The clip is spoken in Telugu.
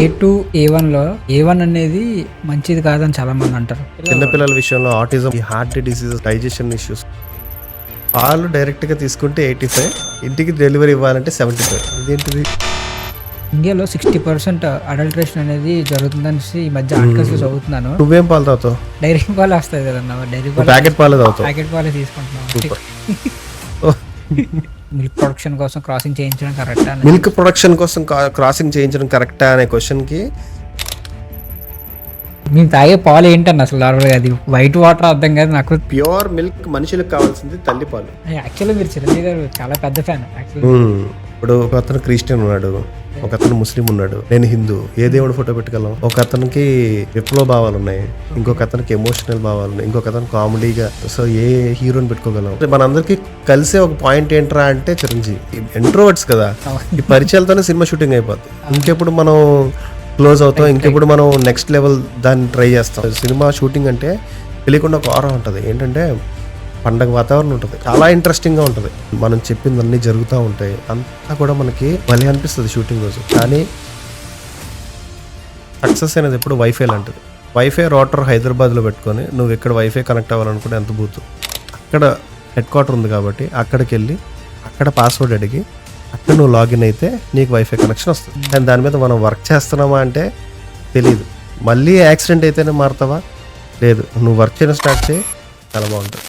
A2 A1లో A1 అనేది మంచిది కాదని చాలా మంది అంటారు. చిన్నపిల్లల విషయంలో ఆటిజం, ఈ హార్ట్ డిసీజెస్, డైజెషన్ ఇష్యూస్. పాలు డైరెక్ట్ గా తీసుకుంటే 85, ఇంటికి డెలివరీ ఇవ్వాలంటే 75. ఇదేంటిది? ఇండియాలో 60% అడల్ట్రేషన్ అనేది జరుగుతుందని ఈ మధ్య ఆర్టికల్స్ చదువుతున్నాను. నువ్వేం పాలు తాగుతావు? డైరీ పాలు వస్తాయి కదన్న, డైరీ పాలు ప్యాకెట్ పాలు తాగుతావు? ప్యాకెట్ పాలు తీసుకుంటున్నాం. సూపర్. మిల్క్ ప్రొడక్షన్ కోసం క్రాసింగ్ చేయించడం కరెక్ట్ అని. మిల్క్ ప్రొడక్షన్ కోసం క్రాసింగ్ చేయించడం కరెక్టా అనే క్వశ్చన్ కి మేము తాగే పాలు ఏంటన్న అసలు నార్మల్గా అది వైట్ వాటర్ అర్థం కాదు నాకు. ప్యూర్ మిల్క్ మనుషులకు కావాల్సింది తల్లి పాలు. యాక్చువల్లీ మీరు చిరంజీవి గారు చాలా పెద్ద ఫ్యాన్ యాక్చువల్లీ. ఇప్పుడు ఒక అతను క్రిస్టియన్ ఉన్నాడు, ఒక అతను ముస్లిం ఉన్నాడు, నేను హిందూ. ఏ దేవుడు ఫోటో పెట్టుకెళ్ళాం? ఒక అతనికి విప్లవ భావాలు ఉన్నాయి, ఇంకొక అతనికి ఎమోషనల్ భావాలు ఉన్నాయి, ఇంకొక అతను కామెడీగా. సో ఏ హీరోని పెట్టుకోగలం? మనందరికి కలిసే ఒక పాయింట్ ఏంట్రా అంటే చిరంజీవి. ఇంట్రోవర్ట్స్ కదా, ఈ పరిచయాలతోనే సినిమా షూటింగ్ అయిపోద్ది. ఇంకెప్పుడు మనం క్లోజ్ అవుతాం, ఇంకెప్పుడు మనం నెక్స్ట్ లెవెల్ దాన్ని ట్రై చేస్తాం. సినిమా షూటింగ్ అంటే తెలియకుండా ఒక ఆరా ఉంటుంది. ఏంటంటే పండగ వాతావరణం ఉంటుంది, చాలా ఇంట్రెస్టింగ్ గా ఉంటుంది. మనం చెప్పింది అన్ని జరుగుతూ ఉంటాయి, అంతా కూడా మనకి భలే అనిపిస్తుంది షూటింగ్ రోజు. కానీ సక్సెస్ అనేది ఎప్పుడు వైఫై లాంటిది. వైఫై రౌటర్ హైదరాబాద్లో పెట్టుకొని నువ్వు ఇక్కడ వైఫై కనెక్ట్ అవ్వాలనుకుంటే ఎంత బూతు. అక్కడ హెడ్ క్వార్టర్ ఉంది కాబట్టి అక్కడికి వెళ్ళి అక్కడ పాస్వర్డ్ అడిగి అక్కడ నువ్వు లాగిన్ అయితే నీకు వైఫై కనెక్షన్ వస్తుంది. కానీ దాని మీద మనం వర్క్ చేస్తున్నామా అంటే తెలియదు. మళ్ళీ యాక్సిడెంట్ అయితేనే మారుతావా? లేదు, నువ్వు వర్క్ చేయడం స్టార్ట్ చేయి, చాలా బాగుంటుంది.